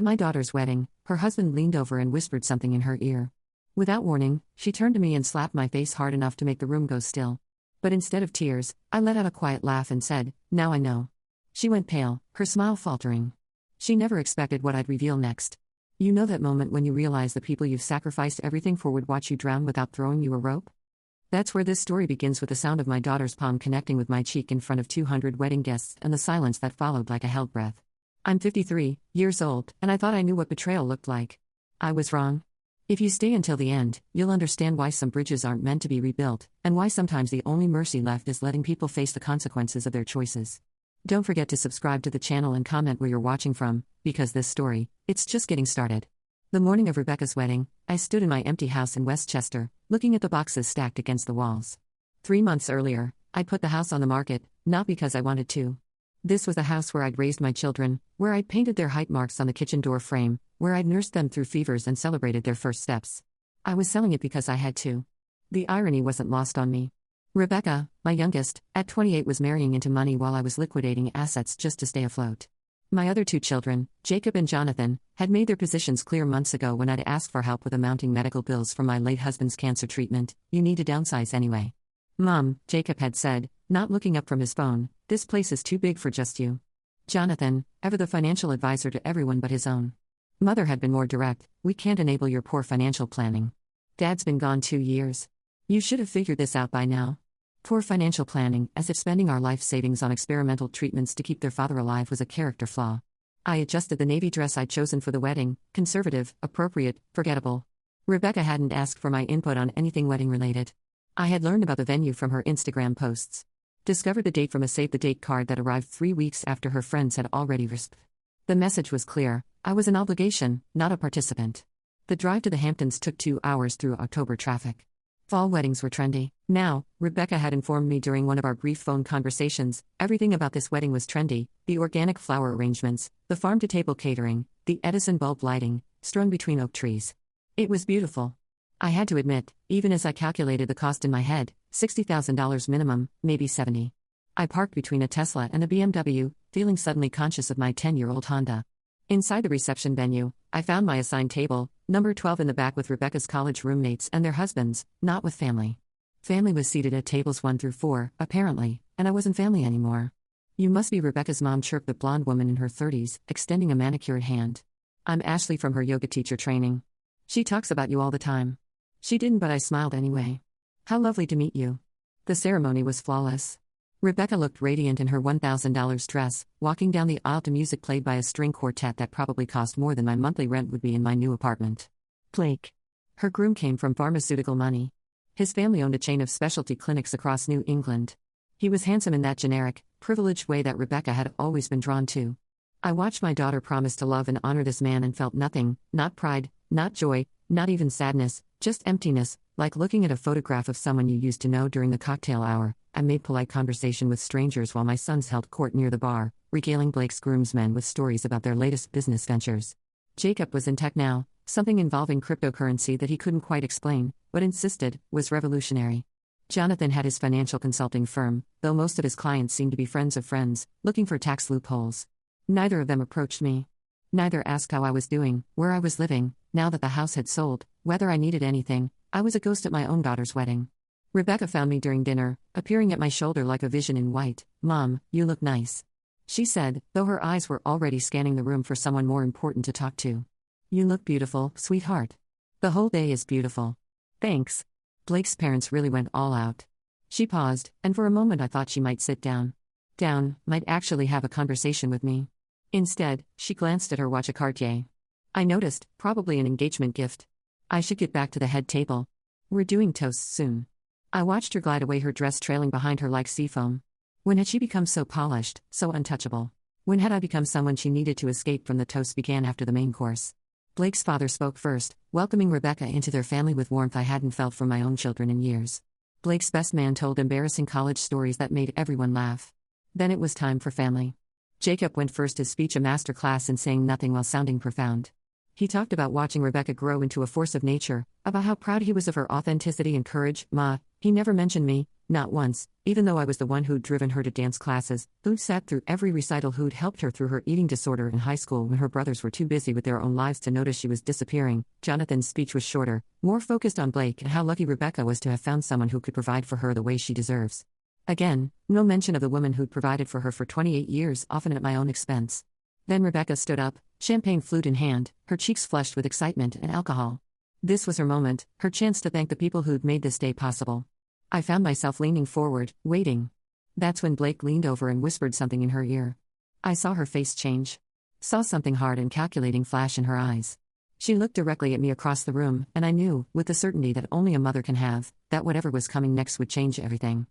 At my daughter's wedding, her husband leaned over and whispered something in her ear. Without warning, she turned to me and slapped my face hard enough to make the room go still. But instead of tears, I let out a quiet laugh and said, "Now I know." She went pale, her smile faltering. She never expected what I'd reveal next. You know that moment when you realize the people you've sacrificed everything for would watch you drown without throwing you a rope? That's where this story begins, with the sound of my daughter's palm connecting with my cheek in front of 200 wedding guests and the silence that followed like a held breath. I'm 53 years old, and I thought I knew what betrayal looked like. I was wrong. If you stay until the end, you'll understand why some bridges aren't meant to be rebuilt, and why sometimes the only mercy left is letting people face the consequences of their choices. Don't forget to subscribe to the channel and comment where you're watching from, because this story, it's just getting started. The morning of Rebecca's wedding, I stood in my empty house in Westchester, looking at the boxes stacked against the walls. 3 months earlier, I'd put the house on the market, not because I wanted to. This was the house where I'd raised my children, where I'd painted their height marks on the kitchen door frame, where I'd nursed them through fevers and celebrated their first steps. I was selling it because I had to. The irony wasn't lost on me. Rebecca, my youngest, at 28 was marrying into money while I was liquidating assets just to stay afloat. My other 2 children, Jacob and Jonathan, had made their positions clear months ago when I'd asked for help with the mounting medical bills from my late husband's cancer treatment. "You need to downsize anyway. Mom," Jacob had said, not looking up from his phone, "this place is too big for just you." Jonathan, ever the financial advisor to everyone but his own mother, had been more direct, "We can't enable your poor financial planning. Dad's been gone 2 years. You should have figured this out by now." Poor financial planning, as if spending our life savings on experimental treatments to keep their father alive was a character flaw. I adjusted the navy dress I'd chosen for the wedding, conservative, appropriate, forgettable. Rebecca hadn't asked for my input on anything wedding related. I had learned about the venue from her Instagram posts. Discovered the date from a save-the-date card that arrived 3 weeks after her friends had already risked. The message was clear: I was an obligation, not a participant. The drive to the Hamptons took 2 hours through October traffic. Fall weddings were trendy. Now, Rebecca had informed me during one of our brief phone conversations, everything about this wedding was trendy: the organic flower arrangements, the farm-to-table catering, the Edison bulb lighting, strung between oak trees. It was beautiful. I had to admit, even as I calculated the cost in my head, $60,000 minimum, maybe 70. I parked between a Tesla and a BMW, feeling suddenly conscious of my 10-year-old Honda. Inside the reception venue, I found my assigned table, number 12 in the back, with Rebecca's college roommates and their husbands, not with family. Family was seated at tables 1 through 4, apparently, and I wasn't family anymore. "You must be Rebecca's mom," chirped the blonde woman in her 30s, extending a manicured hand. "I'm Ashley from her yoga teacher training. She talks about you all the time." She didn't, but I smiled anyway. "How lovely to meet you." The ceremony was flawless. Rebecca looked radiant in her $1,000 dress, walking down the aisle to music played by a string quartet that probably cost more than my monthly rent would be in my new apartment. Blake. Her groom came from pharmaceutical money. His family owned a chain of specialty clinics across New England. He was handsome in that generic, privileged way that Rebecca had always been drawn to. I watched my daughter promise to love and honor this man and felt nothing, not pride, not joy, not even sadness, just emptiness, like looking at a photograph of someone you used to know during the cocktail hour. I made polite conversation with strangers while my sons held court near the bar, regaling Blake's groomsmen with stories about their latest business ventures. Jacob was in tech now, something involving cryptocurrency that he couldn't quite explain, but insisted was revolutionary. Jonathan had his financial consulting firm, though most of his clients seemed to be friends of friends, looking for tax loopholes. Neither of them approached me. Neither asked how I was doing, where I was living. Now that the house had sold, whether I needed anything. I was a ghost at my own daughter's wedding. Rebecca found me during dinner, appearing at my shoulder like a vision in white. "Mom, you look nice," she said, though her eyes were already scanning the room for someone more important to talk to. "You look beautiful, sweetheart. The whole day is beautiful." "Thanks." Blake's parents really went all out. She paused, and for a moment I thought she might sit down. Might actually have a conversation with me. Instead, she glanced at her watch, a Cartier. I noticed, probably an engagement gift. I should get back to the head table. "We're doing toasts soon." I watched her glide away, her dress trailing behind her like seafoam. When had she become so polished, so untouchable? When had I become someone she needed to escape from? The toast began after the main course. Blake's father spoke first, welcoming Rebecca into their family with warmth I hadn't felt from my own children in years. Blake's best man told embarrassing college stories that made everyone laugh. Then it was time for family. Jacob went first, his speech a master class in saying nothing while sounding profound. He talked about watching Rebecca grow into a force of nature, about how proud he was of her authenticity and courage. He never mentioned me, not once, even though I was the one who'd driven her to dance classes, who'd sat through every recital, who'd helped her through her eating disorder in high school when her brothers were too busy with their own lives to notice she was disappearing. Jonathan's speech was shorter, more focused on Blake and how lucky Rebecca was to have found someone who could provide for her the way she deserves. Again, no mention of the woman who'd provided for her for 28 years, often at my own expense. Then Rebecca stood up, champagne flute in hand, her cheeks flushed with excitement and alcohol. This was her moment, her chance to thank the people who'd made this day possible. I found myself leaning forward, waiting. That's when Blake leaned over and whispered something in her ear. I saw her face change. Saw something hard and calculating flash in her eyes. She looked directly at me across the room, and I knew, with the certainty that only a mother can have, that whatever was coming next would change everything.